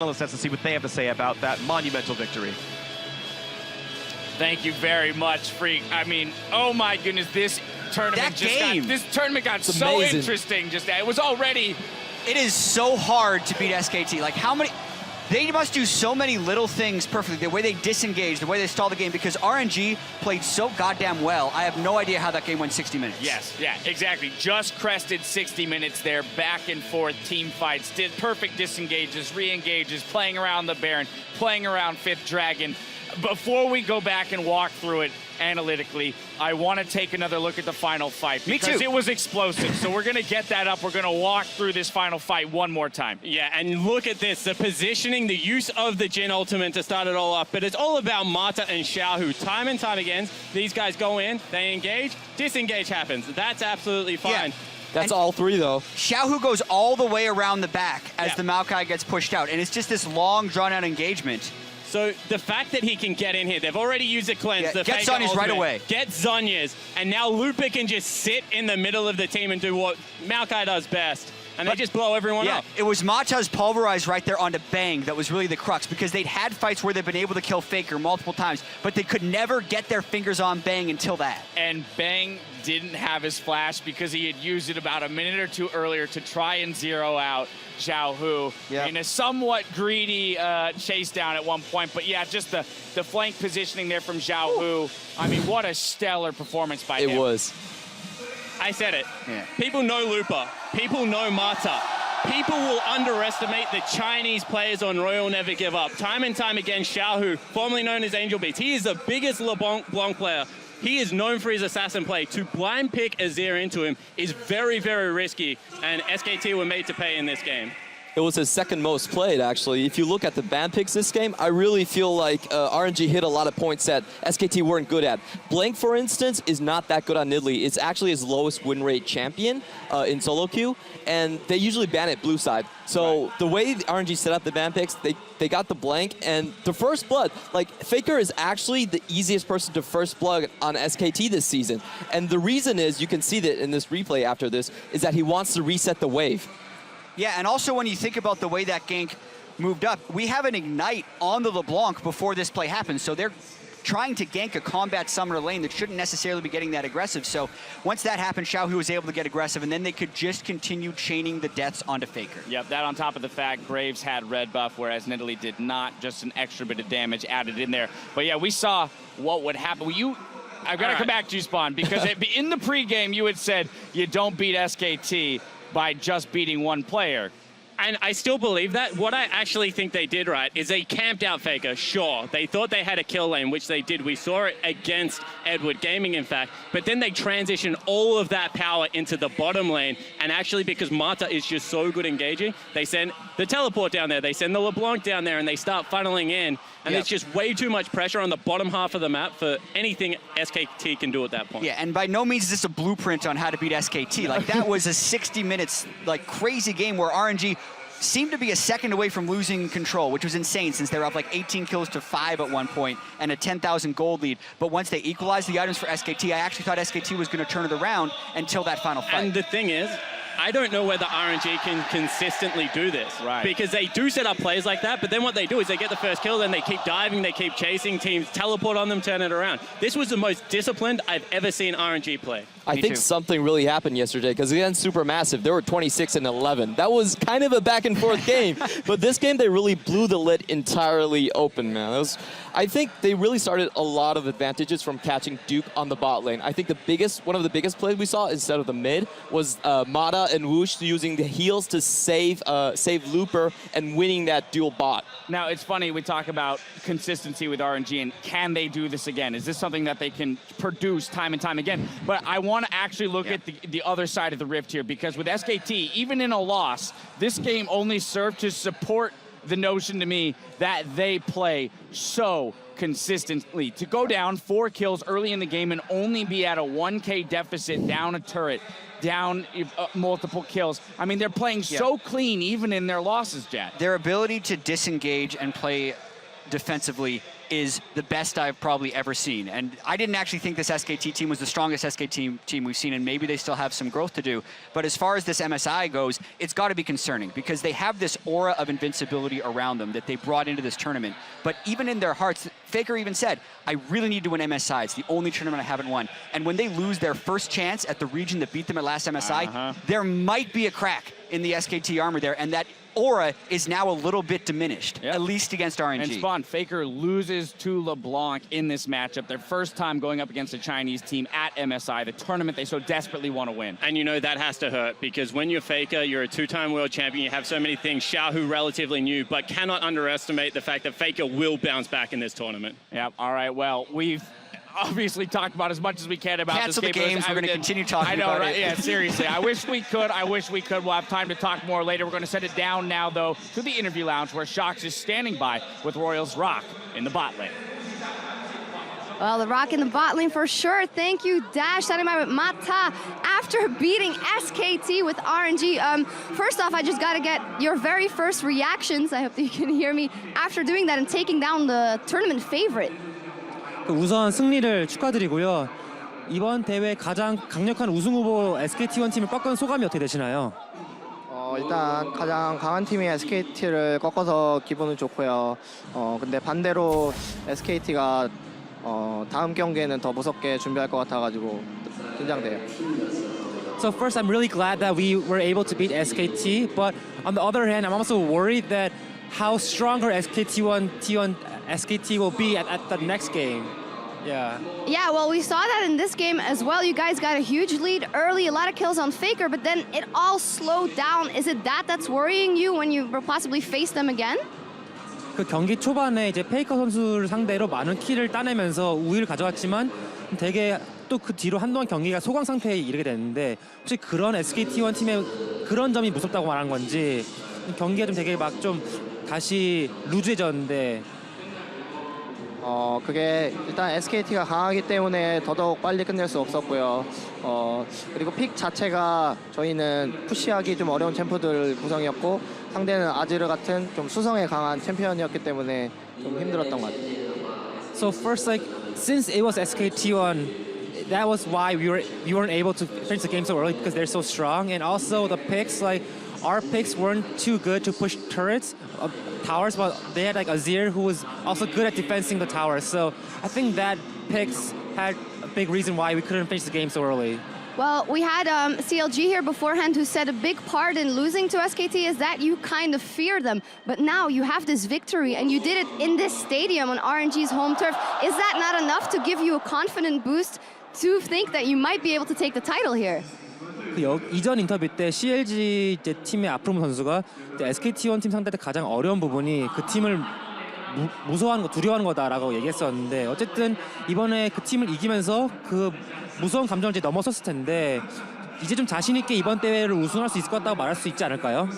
Let's see what they have to say about that monumental victory. Thank you very much, Freak. I mean, oh my goodness, this tournament got so amazing. Interesting. It was already. It is so hard to beat SKT. Like, how many? They must do so many little things perfectly. The way they disengage, the way they stall the game, because RNG played so goddamn well. I have no idea how that game went 60 minutes. Yes, yeah, exactly. Just crested 60 minutes there, back and forth, team fights, did perfect disengages, re-engages, playing around the Baron, playing around 5th Dragon. Before we go back and walk through it analytically, I want to take another look at the final fight. Because it was explosive, so we're going to get that up. We're going to walk through this final fight one more time. Yeah, and look at this, the positioning, the use of the Jhin ultimate to start it all off. But it's all about Mata and Xiaohu. Time and time again, these guys go in, they engage, disengage happens. That's absolutely fine. Yeah. That's all three, though. Xiaohu goes all the way around the back as the Maokai gets pushed out, and it's just this long, drawn-out engagement. So the fact that he can get in here, they've already used the cleanse. Yeah, get Zhonya's right away. Get Zhonya's, and now Lupa can just sit in the middle of the team and do what Maokai does best. And they just blow everyone up. It was Mata's pulverize right there onto Bang that was really the crux, because they'd had fights where they've been able to kill Faker multiple times, but they could never get their fingers on Bang until that. And Bang didn't have his flash because he had used it about a minute or two earlier to try and zero out Xiaohu in a somewhat greedy chase down at one point. But yeah, just the flank positioning there from Xiaohu. I mean, what a stellar performance by him. It was. I said it. Yeah. People know Lupa. People know Mata. People will underestimate the Chinese players on Royal Never Give Up. Time and time again, Xiaohu, formerly known as Angel Beats, he is the biggest LeBlanc player. He is known for his assassin play. To blind pick Azir into him is very, very risky, and SKT were made to pay in this game. It was his second most played, actually. If you look at the ban picks this game, I really feel like RNG hit a lot of points that SKT weren't good at. Blank, for instance, is not that good on Nidalee. It's actually his lowest win rate champion in solo queue, and they usually ban it blue side. So the way RNG set up the ban picks, they got the blank, and the first blood, like, Faker is actually the easiest person to first blood on SKT this season. And the reason is, you can see that in this replay after this, is that he wants to reset the wave. Yeah, and also when you think about the way that gank moved up, we have an ignite on the LeBlanc before this play happens, so they're trying to gank a combat summoner lane that shouldn't necessarily be getting that aggressive. So once that happened, Xiaohu was able to get aggressive, and then they could just continue chaining the deaths onto Faker. Yep, that on top of the fact Braves had red buff, whereas Nidalee did not. Just an extra bit of damage added in there. But yeah, we saw what would happen. I've got to come back to you, Spawn, because in the pregame you had said you don't beat SKT by just beating one player. And I still believe that. What I actually think they did right is they camped out Faker, sure. They thought they had a kill lane, which they did. We saw it against Edward Gaming, in fact. But then they transitioned all of that power into the bottom lane. And actually, because Mata is just so good engaging, they send the teleport down there, they send the LeBlanc down there, and they start funneling in. And it's just way too much pressure on the bottom half of the map for anything SKT can do at that point. Yeah, and by no means is this a blueprint on how to beat SKT. Like, that was a 60 minutes, like, crazy game where RNG seemed to be a second away from losing control, which was insane since they were up like 18 kills to 5 at one point and a 10,000 gold lead. But once they equalized the items for SKT, I actually thought SKT was going to turn it around until that final fight. And the thing is, I don't know whether RNG can consistently do this. Right. Because they do set up plays like that, but then what they do is they get the first kill, then they keep diving, they keep chasing, teams teleport on them, turn it around. This was the most disciplined I've ever seen RNG play. I think something really happened yesterday, because against Supermassive, they were 26 and 11. That was kind of a back and forth game, but this game they really blew the lid entirely open, man. I think they really started a lot of advantages from catching Duke on the bot lane. I think one of the biggest plays we saw instead of the mid was Mata and Wuxx using the heals to save Looper and winning that dual bot. Now, it's funny, we talk about consistency with RNG, and can they do this again? Is this something that they can produce time and time again? But I want to actually look at the other side of the rift here, because with SKT, even in a loss, this game only served to support the notion to me that they play so consistently. To go down 4 kills early in the game and only be at a 1K deficit, down a turret, down multiple kills. I mean, they're playing so clean even in their losses, Jad. Their ability to disengage and play defensively is the best I've probably ever seen. And I didn't actually think this SKT team was the strongest SKT team we've seen, and maybe they still have some growth to do. But as far as this MSI goes, it's got to be concerning because they have this aura of invincibility around them that they brought into this tournament. But even in their hearts, Faker even said, I really need to win MSI. It's the only tournament I haven't won. And when they lose their first chance at the region that beat them at last MSI, there might be a crack in the SKT armor there, and that aura is now a little bit diminished, at least against RNG. And Spawn, Faker loses to LeBlanc in this matchup. Their first time going up against a Chinese team at MSI, the tournament they so desperately want to win. And you know that has to hurt because when you're Faker, you're a two-time world champion, you have so many things. Xiaohu relatively new, but cannot underestimate the fact that Faker will bounce back in this tournament. Yeah, all right, well, we've obviously talked about as much as we can about Cancel this game. the games. We're going to continue talking about it. I know, right? Yeah, seriously. I wish we could. We'll have time to talk more later. We're going to send it down now, though, to the interview lounge where Shox is standing by with Royals Rock in the bot lane. Well, the Rock in the bot lane for sure. Thank you, Dash. Standing by with Mata after beating SKT with RNG. First off, I just got to get your very first reactions. I hope that you can hear me after doing that and taking down the tournament favorite. 우선 승리를 축하드리고요. 이번 대회 가장 강력한 우승 후보 SKT1 팀을 꺾은 소감이 어떻게 되시나요? 일단 가장 강한 팀이 SKT를 꺾어서 기분은 좋고요. 근데 반대로 SKT가 다음 경기에는 더 무섭게 준비할 것 같아가지고 긴장돼요. So first, I'm really glad that we were able to beat SKT, but on the other hand, I'm also worried that how stronger SKT will be at the next game. Yeah. Yeah, well, we saw that in this game as well. You guys got a huge lead early, a lot of kills on Faker, but then it all slowed down. Is it that's worrying you when you possibly face them again? 그 경기 초반에 이제 페이커 선수를 상대로 많은 킬을 따내면서 우위를 가져갔지만 되게 또 그 뒤로 한동안 경기가 소강 상태에 이르게 됐는데 혹시 그런 SKT1 팀의 그런 점이 무섭다고 말한 건지 경기가 좀 되게 막 좀 다시 루즈해졌는데 그게 일단 SKT가 강하기 때문에 더더욱 빨리 끝낼 수 없었고요. 그리고 픽 자체가 저희는 푸시하기 좀 어려운 챔프들 구성이었고 상대는 아지르 같은 좀 수성에 강한 챔피언이었기 때문에 좀 힘들었던 것 같아요. So first, like since it was SKT1, that was why we weren't able to finish the game so early because they're so strong, and also the picks like. Our picks weren't too good to push turrets, towers, but they had like Azir who was also good at defending the towers. So I think that picks had a big reason why we couldn't finish the game so early. Well, we had CLG here beforehand who said a big part in losing to SKT is that you kind of fear them. But now you have this victory and you did it in this stadium on RNG's home turf. Is that not enough to give you a confident boost to think that you might be able to take the title here? 이전 인터뷰 때 CLG 이제 팀의 아프롬 선수가 SKT1 팀 상대 때 가장 어려운 부분이 그 팀을 무서워하는 거, 두려워하는 거다라고 얘기했었는데 어쨌든 이번에 그 팀을 이기면서 그 무서운 감정을 이제 넘어섰을 텐데 이제 좀 자신 있게 이번 대회를 우승할 수 있을 것 같다고 말할 수 있지 않을까요?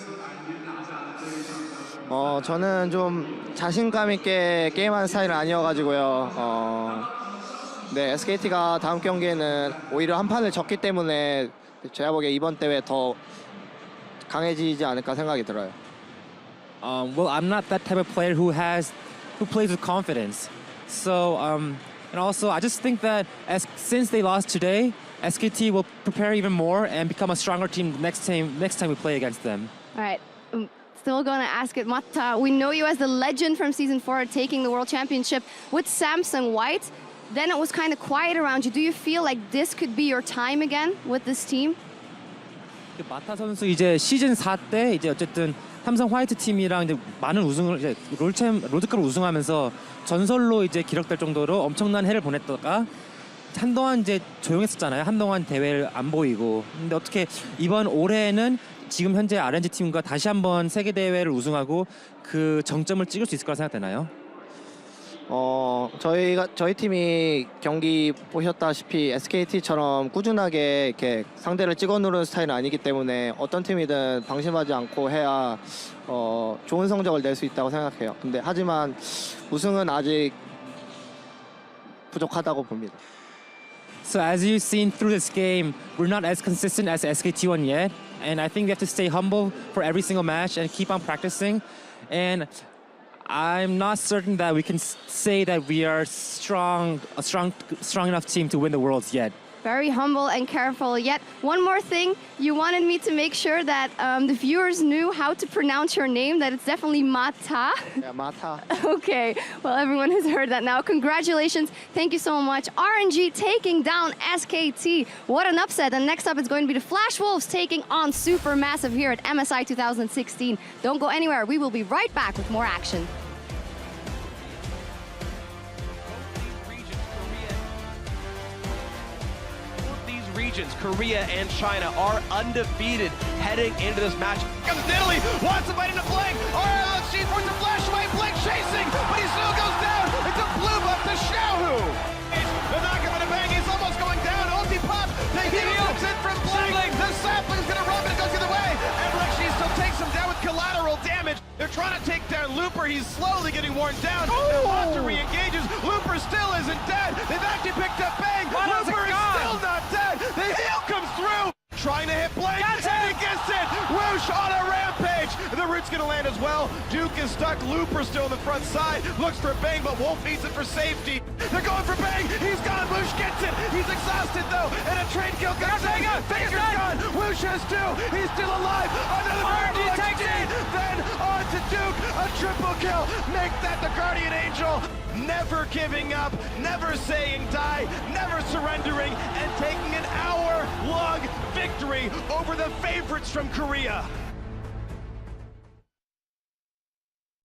저는 좀 자신감 있게 게임하는 스타일은 아니어가지고요. 네, SKT가 다음 경기에는 오히려 한 판을 졌기 때문에 제가 보기에 이번 대회 더 강해지지 않을까 생각이 들어요. Well, I'm not that type of player who plays with confidence. So, and also I just think that since they lost today, SKT will prepare even more and become a stronger team next time we play against them. All right. Still going to ask it, Mata. We know you as the legend from Season 4 taking the World Championship with Samsung White. Then it was kind of quiet around you. Do you feel like this could be your time again with this team? 마타 선수 이제 시즌 4 때 이제 어쨌든 삼성 화이트 팀이랑 이제 많은 우승을 이제 롤드컵을 우승하면서 전설로 이제 기록될 정도로 엄청난 해를 보냈다가 한동안 이제 조용했었잖아요. 한동안 대회를 안 보이고. 근데 어떻게 이번 올해는 지금 현재 RNG 팀과 다시 한번 세계 대회를 우승하고 그 정점을 찍을 수 있을 거라 생각되나요? 저희 팀이 경기 보셨다시피 SKT처럼 꾸준하게 이렇게 상대를 찍어 누르는 스타일은 아니기 때문에 어떤 팀이든 방심하지 않고 해야 좋은 성적을 낼 수 있다고 생각해요. 근데 하지만 우승은 아직 부족하다고 봅니다. So as you've seen through this game, we're not as consistent as SKT1 yet, and I think we have to stay humble for every single match and keep on practicing. And I'm not certain that we can say that we are a strong enough team to win the Worlds yet. Very humble and careful. Yet, one more thing, you wanted me to make sure that the viewers knew how to pronounce your name, that it's definitely Mata. Yeah, Mata. Okay, well, everyone has heard that now. Congratulations. Thank you so much. RNG taking down SKT. What an upset. And next up, it's going to be the Flash Wolves taking on Supermassive here at MSI 2016. Don't go anywhere. We will be right back with more action. Regions, Korea and China, are undefeated heading into this match. Comes Nidalee, wants to bite into Blank. Mlxg forced to flash away. Blank chasing, but he still goes down. It's a blue buff to Xiaohu. They're not going to bang. He's almost going down. Ulti pop. The heal comes in from Blank. The sapling's going to run, but it goes the other way. And Mlxg still takes him down with collateral damage. They're trying to take down Looper. He's slowly getting worn down. The monster re-engages. Looper still isn't dead. They've actually picked up Bang. Looper is still not dead. The heal comes through. Trying to hit Blank, and he gets it! Whoosh on a rampage! The root's gonna land as well. Duke is stuck. Looper still on the front side. Looks for Bang, but Wolf needs it for safety. They're going for Bang! He's gone! Whoosh gets it! He's exhausted though, and a trade kill comes in. Faker's gone! Whoosh has two! He's still alive! Another RNG takes it! Then on to Duke! A triple kill! Make that the Guardian Angel! Never giving up, never saying die, never surrendering, and taking an hour-long victory over the favorites from Korea.